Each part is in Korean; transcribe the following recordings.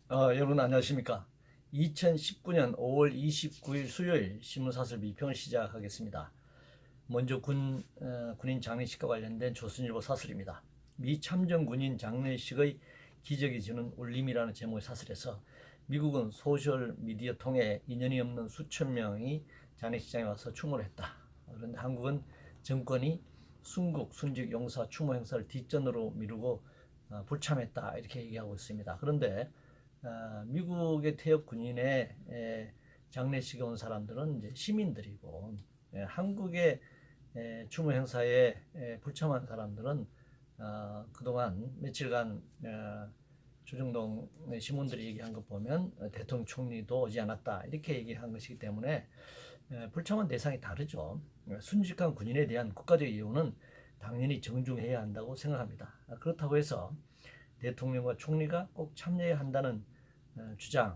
여러분 안녕하십니까? 2019년 5월 29일 수요일 신문사설 비평을 시작하겠습니다. 먼저 군인 장례식과 관련된 조선일보 사설입니다. 미 참전 군인 장례식의 기적이 주는 울림이라는 제목의 사설에서 미국은 소셜미디어 통해 인연이 없는 수천 명이 장례식장에 와서 추모를 했다. 그런데 한국은 정권이 순국, 순직, 용사, 추모 행사를 뒷전으로 미루고 불참했다 이렇게 얘기하고 있습니다. 그런데 미국의 퇴역 군인의 장례식에 온 사람들은 이제 시민들이고 한국의 추모 행사에 불참한 사람들은 그동안 며칠간 조정동 신문들이 얘기한 것 보면 대통령 총리도 오지 않았다 이렇게 얘기한 것이기 때문에 불참한 대상이 다르죠. 순직한 군인에 대한 국가적 이유는 당연히 정중해야 한다고 생각합니다. 그렇다고 해서 대통령과 총리가 꼭 참여해야 한다는 주장과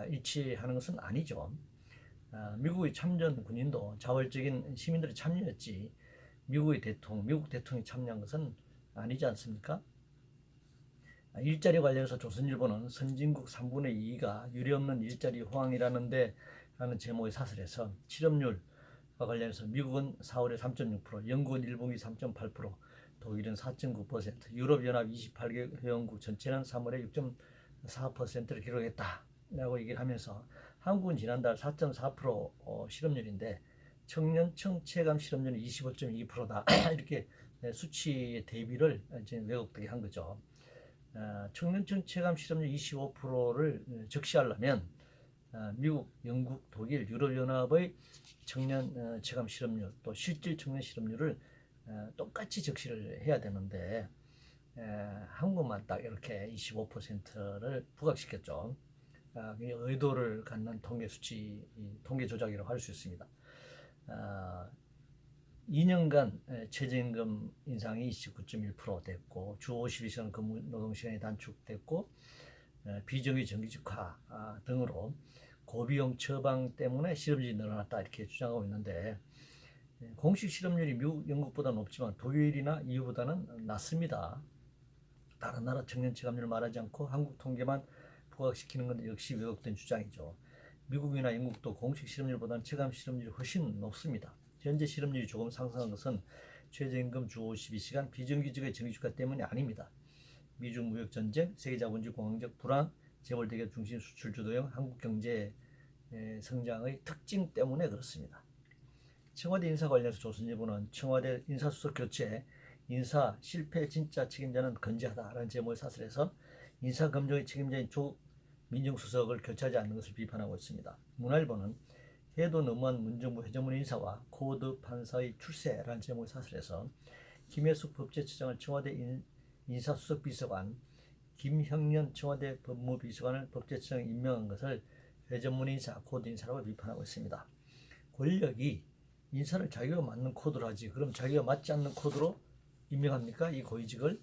일치하는 것은 아니죠. 미국의 참전 군인도 자발적인 시민들이 참여했지 미국 대통령이 참여한 것은 아니지 않습니까? 일자리 관련해서 조선일보는 선진국 3분의 2가 유례없는 일자리 호황이라는데 라는 제목의 사설에서 실업률과 관련해서 미국은 4월에 3.6%, 영국은 1분기 3.8%, 독일은 4.9%, 유럽연합 28개 회원국 전체는 3월에 6.4%를 기록했다라고 얘기를 하면서 한국은 지난달 4.4% 실업률인데 청년층 체감 실업률은 25.2%다 이렇게 수치 대비를 지금 왜곡되게 한 거죠. 청년층 체감 실업률 25%를 적시하려면 미국, 영국, 독일, 유럽연합의 청년 체감 실업률 또 실질 청년 실업률을 똑같이 적시를 해야 되는데 한국만 딱 이렇게 25%를 부각시켰죠. 의도를 갖는 통계 수치, 통계 조작이라고 할 수 있습니다. 2년간 최저임금 인상이 29.1% 됐고 주 52시간 근무 노동시간이 단축됐고 비정규 정규직화 등으로 고비용 처방 때문에 실업률이 늘어났다 이렇게 주장하고 있는데 공식 실업률이 미국, 영국보다 높지만 독일이나 EU보다는 낮습니다. 다른 나라 청년 체감률을 말하지 않고 한국 통계만 부각시키는 건 역시 왜곡된 주장이죠. 미국이나 영국도 공식 실업률보다는 체감 실업률이 훨씬 높습니다. 현재 실업률이 조금 상승한 것은 최저임금 주 52시간 비정규직의 정규직화 때문이 아닙니다. 미중 무역 전쟁, 세계 자본주의 공황적 불안, 재벌 대기업 중심 수출 주도형 한국 경제 성장의 특징 때문에 그렇습니다. 청와대 인사 관련해서 조선일보는 청와대 인사수석 교체, 인사 실패 진짜 책임자는 건재하다라는 제목의 사설에서 인사검증의 책임자인 조 민정수석을 교체하지 않는 것을 비판하고 있습니다. 문화일보는 해도 너무한 문정부 회전문 인사와 코드 판사의 출세라는 제목의 사설에서 김혜숙 법제처장을 청와대 인사수석 비서관, 김형년 청와대 법무비서관을 법제처장에 임명한 것을 회전문 인사, 코드 인사라고 비판하고 있습니다. 권력이 인사를 자기가 맞는 코드로 하지 그럼 자기가 맞지 않는 코드로 임명합니까? 이 고위직을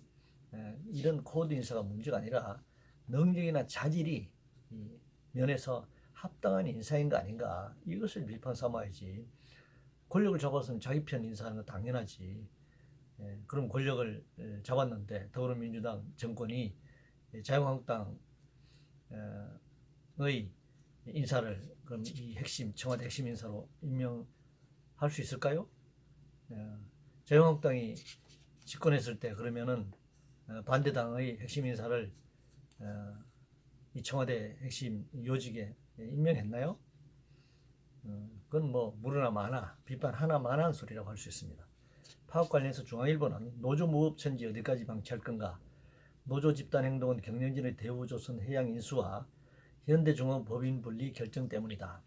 이런 코드 인사가 문제가 아니라 능력이나 자질이 면에서 합당한 인사인 거 아닌가 이것을 비판 삼아야지. 권력을 잡았으면 자기 편 인사하는 건 당연하지. 그럼 권력을 잡았는데 더불어민주당 정권이 자유한국당의 인사를 그럼 이 청와대 핵심 인사로 임명할 수 있을까요? 자유한국당이 집권했을 때 그러면은 반대당의 핵심 인사를 이 청와대 핵심 요직에 임명했나요? 그건 뭐 무르나 마나 비판 하나만한 소리라고 할 수 있습니다. 파업 관련해서 중앙일보는 노조 무법천지 어디까지 방치할 건가? 노조 집단 행동은 경영진의 대우조선 해양 인수와 현대중앙 법인 분리 결정 때문이다.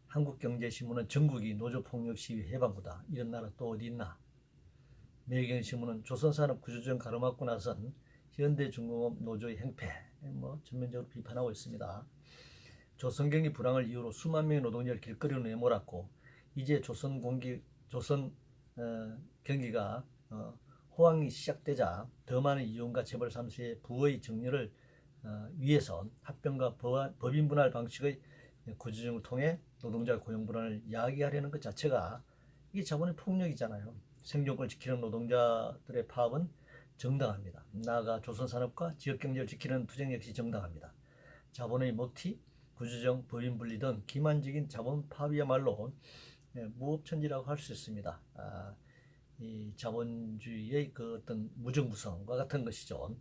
한국경제신문은 전국이 노조폭력 시위 해방구다. 이런 나라 또 어디 있나? 매일경제신문은 조선산업 구조조정 가로막고 나선 현대중공업 노조의 행패 전면적으로 비판하고 있습니다. 조선경기 불황을 이유로 수만 명의 노동자를 길거리로 내몰았고 이제 조선 경기가 호황이 시작되자 더 많은 이용과 재벌 3세의 부의 정리를 위해서 합병과 법인 분할 방식의 구조조정을 통해 노동자 고용 불안을 야기하려는 것 자체가 이게 자본의 폭력이잖아요. 생존권을 지키는 노동자들의 파업은 정당합니다. 나아가 조선산업과 지역경제를 지키는 투쟁 역시 정당합니다. 자본의 먹튀, 구조정, 법인 분리 등 기만적인 자본 파괴야말로 무법천지라고 할 수 있습니다. 이 자본주의의 그 어떤 무정부성과 같은 것이죠.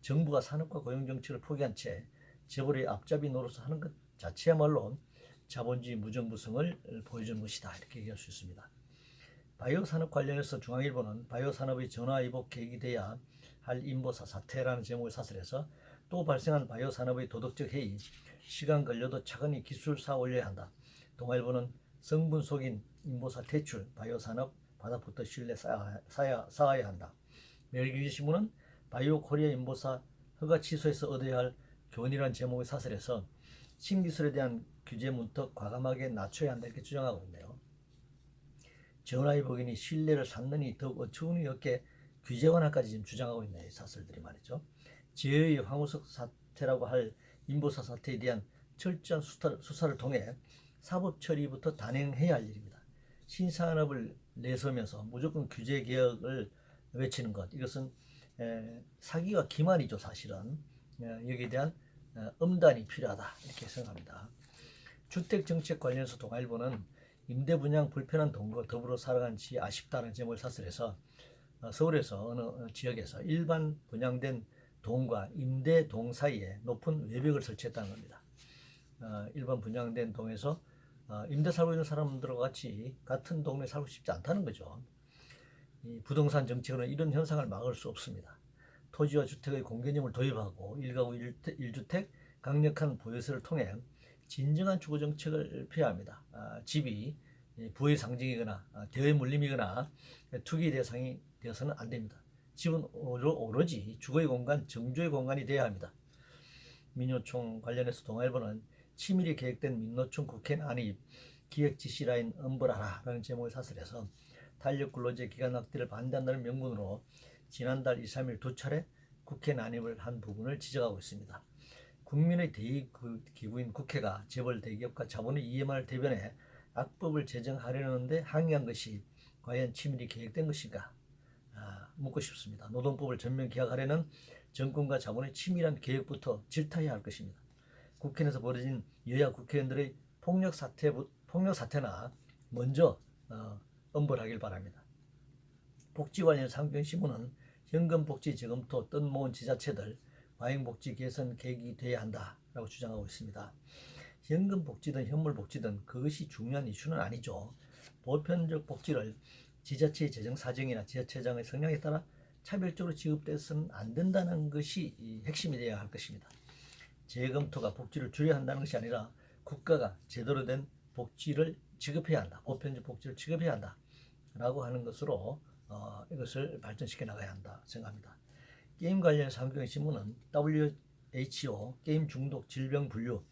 정부가 산업과 고용 정책을 포기한 채 재벌의 앞잡이 노릇을 하는 것 자체야말로 자본주의 무정부성을 보여주는 것이다, 이렇게 얘기할 수 있습니다. 바이오 산업 관련해서 중앙일보는 바이오 산업의 전화위복 계획이 돼야 할 인보사 사태라는 제목을 사설해서 또 발생한 바이오 산업의 도덕적 해이, 시간 걸려도 차근히 기술사 올려야 한다. 동아일보는 성분 속인 인보사 퇴출, 바이오 산업 바닥부터 신뢰 쌓아야 한다. 매일경제신문은 바이오 코리아 인보사 허가 취소해서 얻어야 할 교훈이라는 제목의 사설에서 신기술에 대한 규제 문턱 과감하게 낮춰야 한다, 이렇게 주장하고 있네요. 전화위복이니 신뢰를 쌓느니 더욱 어처구니 없게 규제 완화까지 지금 주장하고 있네, 사설들이 말이죠. 제의 황우석 사태라고 할 인보사 사태에 대한 철저한 수사를 통해 사법 처리부터 단행해야 할 일입니다. 신산업을 내세우면서 무조건 규제 개혁을 외치는 것, 이것은 사기와 기만이죠. 사실은 여기에 대한 엄단이 필요하다, 이렇게 생각합니다. 주택정책 관련해서 동아일보는 임대 분양 불편한 동거 더불어 살아간지 아쉽다는 제목을 사설해서 서울에서 어느 지역에서 일반 분양된 동과 임대 동 사이에 높은 외벽을 설치했다는 겁니다. 일반 분양된 동에서 임대 살고 있는 사람들과 같이 같은 동네에 살고 싶지 않다는 거죠. 이 부동산 정책으로는 이런 현상을 막을 수 없습니다. 토지와 주택의 공개념을 도입하고 1가구 1주택 강력한 보유세를 통해 진정한 주거 정책을 펴야 합니다. 집이 부의 상징이거나 대외 물림이거나 투기 대상이 되어서는 안 됩니다. 집은 오로지 주거의 공간, 정조의 공간이 되어야 합니다. 민노총 관련해서 동아일보는 치밀히 계획된 민노총 국회 안입 기획 지시라인 엄벌하라라는 제목을 사설해서 탄력 근로제 기간 확대를 반대한다는 명분으로 지난달 2, 3일 두 차례 국회 난입을 한 부분을 지적하고 있습니다. 국민의 대의기구인 국회가 재벌 대기업과 자본의 이해만을 대변해 악법을 제정하려는데 항의한 것이 과연 치밀히 계획된 것인가? 묻고 싶습니다. 노동법을 전면 개혁하려는 정권과 자본의 치밀한 계획부터 질타해야 할 것입니다. 국회 내에서 벌어진 여야 국회의원들의 폭력 사태나 먼저 엄벌하길 바랍니다. 복지 관련 상경신문은 현금복지 재검토 뜬모은 지자체들 과잉복지 개선 계획이 돼야 한다라고 주장하고 있습니다. 현금복지든 현물복지든 그것이 중요한 이슈는 아니죠. 보편적 복지를 지자체의 재정 사정이나 지자체장의 성향에 따라 차별적으로 지급돼서는 안 된다는 것이 핵심이 되어야 할 것입니다. 재검토가 복지를 줄여야 한다는 것이 아니라 국가가 제대로 된 복지를 지급해야 한다. 보편적 복지를 지급해야 한다. 라고 하는 것으로 이것을 발전시켜 나가야 한다 생각합니다. 게임 관련해서 한경신문은 WHO 게임 중독 질병 분류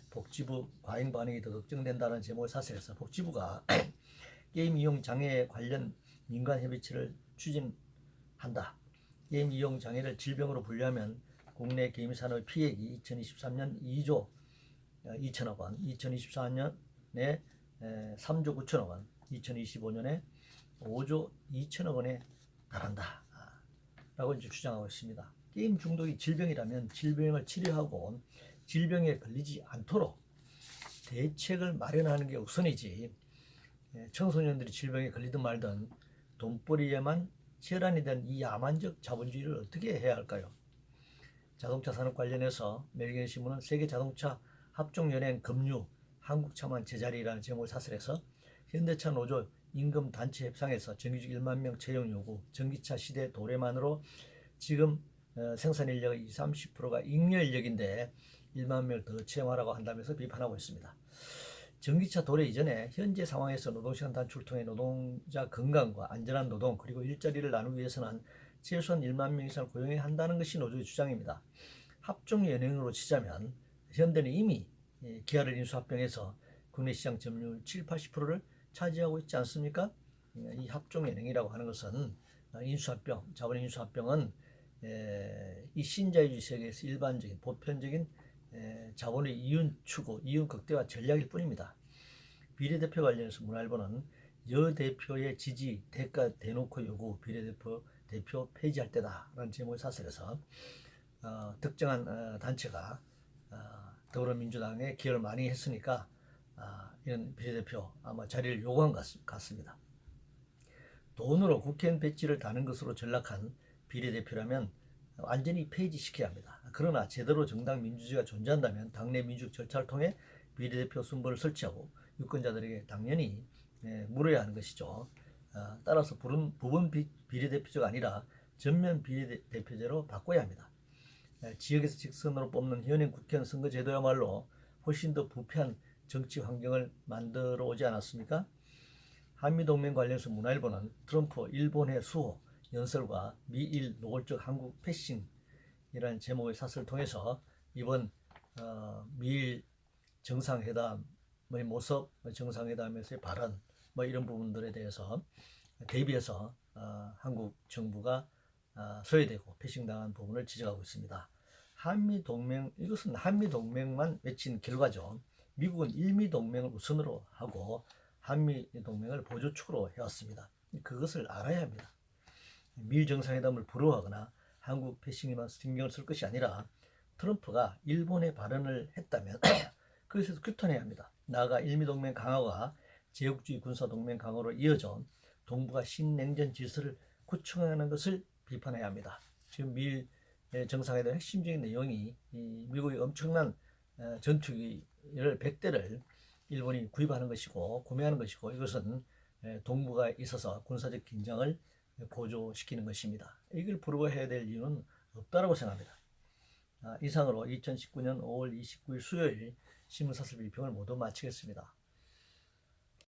복지부 과잉 반응이 더 걱정된다는 제목을 사설해서 복지부가 게임 이용 장애 관련 민간 협의체를 추진한다. 게임 이용 장애를 질병으로 분류하면 국내 게임 산업의 피해액이 2023년 2조 2천억 원, 2024년에 3조 9천억 원, 2025년에 5조 2천억 원에 달한다 라고 이제 주장하고 있습니다. 게임 중독이 질병이라면 질병을 치료하고 질병에 걸리지 않도록 대책을 마련하는 게 우선이지, 청소년들이 질병에 걸리든 말든 돈벌이에만 치열한이 된 이 야만적 자본주의를 어떻게 해야 할까요? 자동차 산업 관련해서 매일경제신문은 세계자동차 합종연행 금류 한국차만 제자리라는 제목을 사설해서 현대차 노조 임금 단체 협상에서 정규직 1만 명 채용 요구, 전기차 시대 도래만으로 지금 생산 인력의 20, 30%가 잉여 인력인데 1만 명을 더 채용하라고 한다면서 비판하고 있습니다. 전기차 도래 이전에 현재 상황에서 노동시간 단축을 통해 노동자 건강과 안전한 노동 그리고 일자리를 나누기 위해서는 최소한 1만 명 이상을 고용해야 한다는 것이 노조의 주장입니다. 합종연행으로 치자면 현대는 이미 기아를 인수합병해서 국내 시장 점유율 7, 80%를 차지하고 있지 않습니까? 이 합종연행이라고 하는 것은 인수합병, 자본의 인수합병은 이 신자유주의 세계에서 일반적인 보편적인 자본의 이윤 추구, 이윤 극대화 전략일 뿐입니다. 비례대표 관련해서 문화일보는 여 대표의 지지, 대가 대놓고 요구, 비례대표 비례대표 폐지할 때다라는 제목의 사설에서 특정한 단체가 더불어민주당에 기여를 많이 했으니까 이런 비례대표 아마 자리를 요구한 것 같습니다. 돈으로 국회의원 배지를 다는 것으로 전락한 비례대표라면 완전히 폐지시켜야 합니다. 그러나 제대로 정당 민주주의가 존재한다면 당내 민주적 절차를 통해 비례대표 순번을 설치하고 유권자들에게 당연히 물어야 하는 것이죠. 따라서 부분 비례대표제가 아니라 전면 비례대표제로 바꿔야 합니다. 지역에서 직선으로 뽑는 현행 국회의원 선거제도야말로 훨씬 더 부패한 정치 환경을 만들어 오지 않았습니까? 한미동맹 관련해서 문화일보는 트럼프 일본의 수호 연설과 미일 노골적 한국 패싱이라는 제목의 사설을 통해서 이번 미일 정상회담의 모습, 정상회담에서의 발언 이런 부분들에 대해서 대비해서 한국 정부가 소외되고 패싱당한 부분을 지적하고 있습니다. 한미동맹, 이것은 한미동맹만 외친 결과죠. 미국은 일미동맹을 우선으로 하고 한미동맹을 보조축으로 해왔습니다. 그것을 알아야 합니다. 미일 정상회담을 부러워하거나 한국 패싱에만 신경을 쓸 것이 아니라 트럼프가 일본의 발언을 했다면 그것에서 규탄해야 합니다. 나아가 일미동맹 강화가 제국주의 군사동맹 강화로 이어져 동북아 신냉전 질서를 구축하는 것을 비판해야 합니다. 지금 미일 정상회담 핵심적인 내용이 미국의 엄청난 전투기를 100대를 일본이 구입하는 것이고 구매하는 것이고 이것은 동북아에 있어서 군사적 긴장을 고조시키는 것입니다. 이걸 부러워해야 될 이유는 없다라고 생각합니다. 이상으로 2019년 5월 29일 수요일 신문사설 비평을 모두 마치겠습니다.